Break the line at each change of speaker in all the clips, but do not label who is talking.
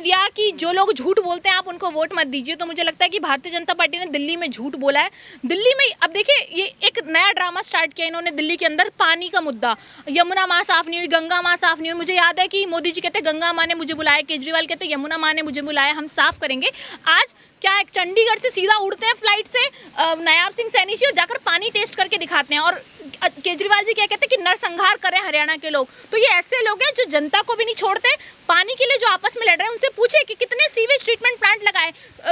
दिया कि जो लोग झूठ बोलते हैं आप उनको वोट मत दीजिए, तो मुझे लगता है कि भारतीय जनता पार्टी ने दिल्ली में झूठ बोला है। दिल्ली में अब देखिए ये एक नया ड्रामा स्टार्ट किया इन्होंने दिल्ली के अंदर, पानी का मुद्दा, यमुना माँ साफ नहीं हुई, गंगा माँ साफ नहीं हुई। मुझे याद है कि मोदी जी कहते गंगा माँ ने मुझे बुलाया, केजरीवाल कहते यमुना माँ ने मुझे बुलाया, हम साफ करेंगे। आज क्या एक चंडीगढ़ से सीधा उड़ते हैं फ्लाइट से नायाब सिंह सैनी जी और जाकर पानी टेस्ट करके दिखाते हैं, और केजरीवाल जी क्या कहते हैं कि नरसंहार करें हरियाणा के लोग। तो ये ऐसे लोग हैं जो जनता को भी नहीं छोड़ते। पानी के लिए जो आपस में लड़ रहे हैं उनसे पूछे कि कितने सीवेज ट्रीटमेंट प्लांट लगाए।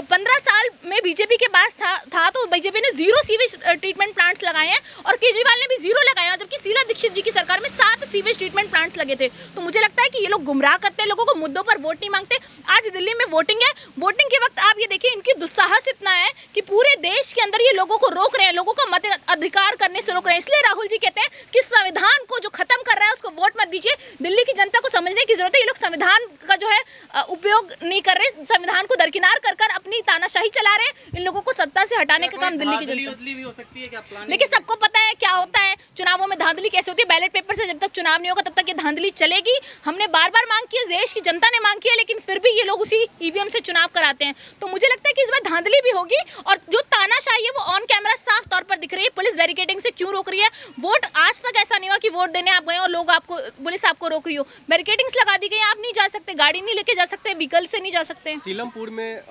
15 साल में बीजेपी के पास था तो बीजेपी ने 0 सीवेज ट्रीटमेंट प्लांट्स लगाए हैं और केजरीवाल ने भी 0 लगाया, जबकि शीला दीक्षित जी की सरकार में 7 सीवेज ट्रीटमेंट प्लांट्स लगे थे। तो मुझे लगता है कि ये लोग गुमराह करते हैं लोगों को, मुद्दों पर वोट नहीं मांगते। आज दिल्ली में वोटिंग है, वोटिंग के वक्त आप ये देखिए इनकी दुस्साहस इतना है कि पूरे देश के अंदर ये लोगों को रोक रहे हैं, लोगों का मत अधिकार करने से रोक रहे हैं। इसलिए राहुल जी कहते हैं कि संविधान को जो खत्म कर रहा है उसको वोट मत दीजिए। दिल्ली की जनता को समझने की जरूरत है, ये लोग संविधान का जो है उपयोग नहीं कर रहे, संविधान को दरकिनार कर कर अपनी तानाशाही चला रहे हैं। इन लोगों को सत्ता से हटाने का काम दिल्ली की जनता।
भी हो सकती है क्या?
देखिए सबको पता है क्या होता है चुनावों में, धांधली कैसे होती है। बैलेट पेपर से जब तक चुनाव नहीं होगा तब तक ये धांधली चलेगी। हमने बार बार मांग की है, देश की जनता ने मांग की है, लेकिन फिर भी ये लोग उसी ईवीएम से चुनाव कराते हैं। तो मुझे लगता है कि इस बार धांधली भी होगी और जो तानाशाही है वो ऑन कैमरा साफ तौर पर दिख रही है। पुलिस बैरिकेडिंग से क्यों रोक रही है? वोट आज तक ऐसा नहीं हुआ कि वोट देने आप गए और लोग आपको, पुलिस आपको रोक रही हो। बैरिकेडिंग्स लगा दी गई, आप नहीं जा सकते, गाड़ी नहीं लेके जा सकते, व्हीकल से नहीं जा सकते।
सीलमपुर में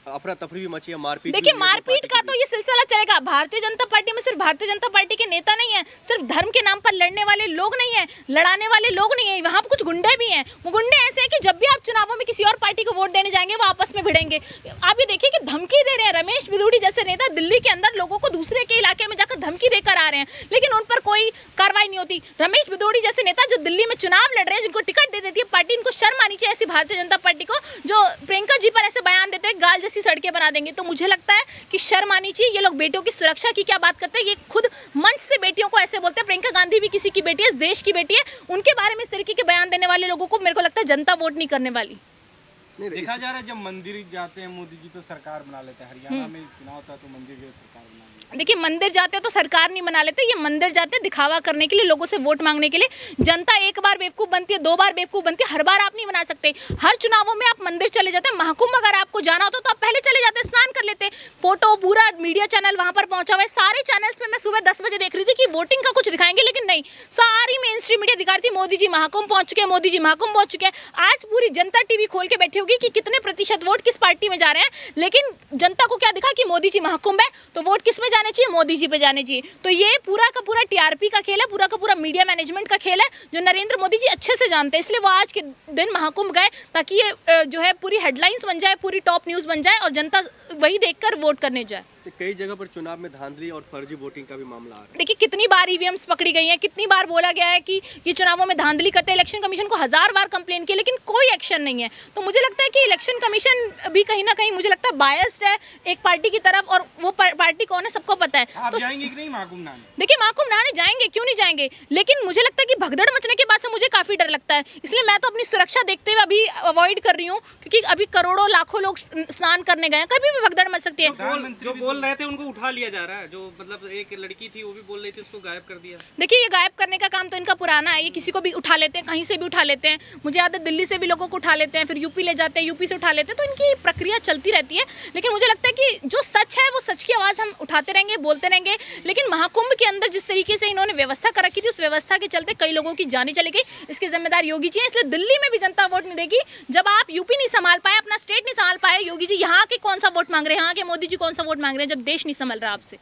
अफरा तफरी भी मची है, मारपीट।
देखिए मारपीट का तो ये सिलसिला चलेगा। भारतीय जनता पार्टी में सिर्फ भारतीय जनता पार्टी के नेता नहीं है, सिर्फ धर्म के नाम पर लड़ने वाले लोग नहीं है, लड़ाने वाले लोग नहीं है, वहाँ पर कुछ गुंडे भी हैं। वो गुंडे ऐसे हैं कि जब भी आप चुनावों में किसी और पार्टी को वोट देने जाएंगे वो आपस में भिड़ेंगे। आप ये देखिए कि धमकी दे रहे हैं, रमेश बिधूड़ी जैसे नेता दिल्ली के अंदर लोगों को दूसरे के इलाके में जाकर धमकी देकर आ रहे हैं, लेकिन उन पर कोई कार्रवाई नहीं होती। रमेश बिधूड़ी जैसे नेता जो दिल्ली में चुनाव लड़ रहे हैं, जिनको टिकट दे देती है पार्टी, इनको शर्म आनी चाहिए ऐसी भारतीय जनता पार्टी को, जो प्रियंका जी पर ऐसे बयान देते हैं गाल जैसी सड़कें बना देंगे। तो मुझे लगता है कि शर्म आनी चाहिए। ये लोग बेटियों की सुरक्षा की क्या बात करते हैं, ये खुद मंच से बेटियों को ऐसे बोलते हैं। प्रियंका गांधी भी किसी की बेटी है, इस देश की बेटी है, उनके बारे में इस तरीके के बयान देने वाले लोगों को मेरे को लगता है जनता वोट नहीं करने वाली।
देखा जा रहा है जब मंदिर जाते हैं मोदी जी तो सरकार बना लेते हैं, हरियाणा में चुनाव था तो मंदिर गए सरकार बना लेते।
देखिए मंदिर जाते हो तो सरकार नहीं बना लेते, ये मंदिर जाते हैं दिखावा करने के लिए, लोगों से वोट मांगने के लिए। जनता एक बार बेवकूफ़ बनती है, 2 बार बेवकूफ़ बनती है, हर बार आप नहीं बना सकते। हर चुनावों में आप मंदिर चले जाते हैं। महाकुंभ अगर आपको जाना होता तो आप पहले चले जाते, स्नान कर लेते। फोटो पूरा मीडिया चैनल वहाँ पर पहुँचा हुआ है, सारे चैनल्स पे मैं सुबह 10 बजे देख रही थी कि वोटिंग का कुछ दिखाएंगे, लेकिन नहीं, सारी मेन स्ट्रीम मीडिया दिखा रही थी मोदी जी महाकुंभ पहुँच चुके हैं, मोदी जी महाकुंभ पहुँच चुके हैं। आज पूरी जनता टीवी खोल के बैठी होगी कि कितने प्रतिशत वोट किस पार्टी में जा रहे हैं, लेकिन जनता को क्या दिखा कि मोदी जी महाकुंभ है तो वोट किस में जाने चाहिए, मोदी जी पे जाने चाहिए। तो ये पूरा का पूरा टीआरपी का खेल है, पूरा का पूरा मीडिया मैनेजमेंट का खेल है, जो नरेंद्र मोदी जी अच्छे से जानते हैं। इसलिए वो आज के दिन महाकुंभ गए ताकि ये जो है पूरी हेडलाइंस बन जाए, पूरी टॉप न्यूज़ बन जाए और जनता वही देखकर वोट करने जाए।
तो कई जगह पर चुनाव में धांधली और फर्जी वोटिंग का भी मामला आ रहा है।
देखिए कितनी बार ईवीएम्स पकड़ी गई हैं, कितनी बार बोला गया है कि ये चुनावों में धांधली करते हैं। इलेक्शन कमीशन को 1000 बार कंप्लेन किया, लेकिन कोई एक्शन नहीं है। तो मुझे लगता है कि इलेक्शन कमीशन भी कहीं ना कहीं मुझे लगता है बायस्ड है एक पार्टी की तरफ, और वो पार्टी कौन है सबको पता है।
आप
तो
जाएंगे कि नहीं महाकुंभ नहाने?
देखिए महाकुंभ नहाने जाएंगे, क्यों नहीं जाएंगे, लेकिन मुझे लगता है कि भगदड़ मचने के बाद से मुझे काफ़ी डर लगता है। इसलिए मैं तो अपनी सुरक्षा देखते हुए अभी अवॉइड कर रही हूँ, क्योंकि अभी करोड़ों लाखों लोग स्नान करने गए हैं, कभी भी भगदड़ मच सकती है।
जो बोल रहे थे उनको उठा लिया जा रहा है, जो मतलब एक लड़की थी वो भी बोल रही थी, उसको गायब कर दिया।
देखिए ये गायब करने का काम तो इनका पुराना है, ये किसी को भी उठा लेते हैं, कहीं से भी उठा लेते हैं। मुझे याद है दिल्ली से भी लोगों को उठा लेते हैं, फिर यूपी ले जाते हैं, यूपी से उठा लेते हैं, तो इनकी प्रक्रिया चलती रहती है। लेकिन मुझे लगता है कि जो सच है वो सच की आवाज़ हम उठाते रहेंगे, बोलते रहेंगे। लेकिन महाकुंभ के अंदर जिस तरीके से इन्होंने व्यवस्था कर रखी थी, उस व्यवस्था के चलते कई लोगों की जानें चली गई। इसके जिम्मेदार योगी जी हैं, इसलिए दिल्ली में भी जनता वोट नहीं देगी। जब आप यूपी नहीं संभाल पाए, अपना स्टेट नहीं संभाल पाए, योगी जी यहाँ के कौन सा वोट मांग रहे हैं, यहाँ के मोदी जी कौन सा वोट मांग रहे हैं, जब देश नहीं संभल रहा आपसे।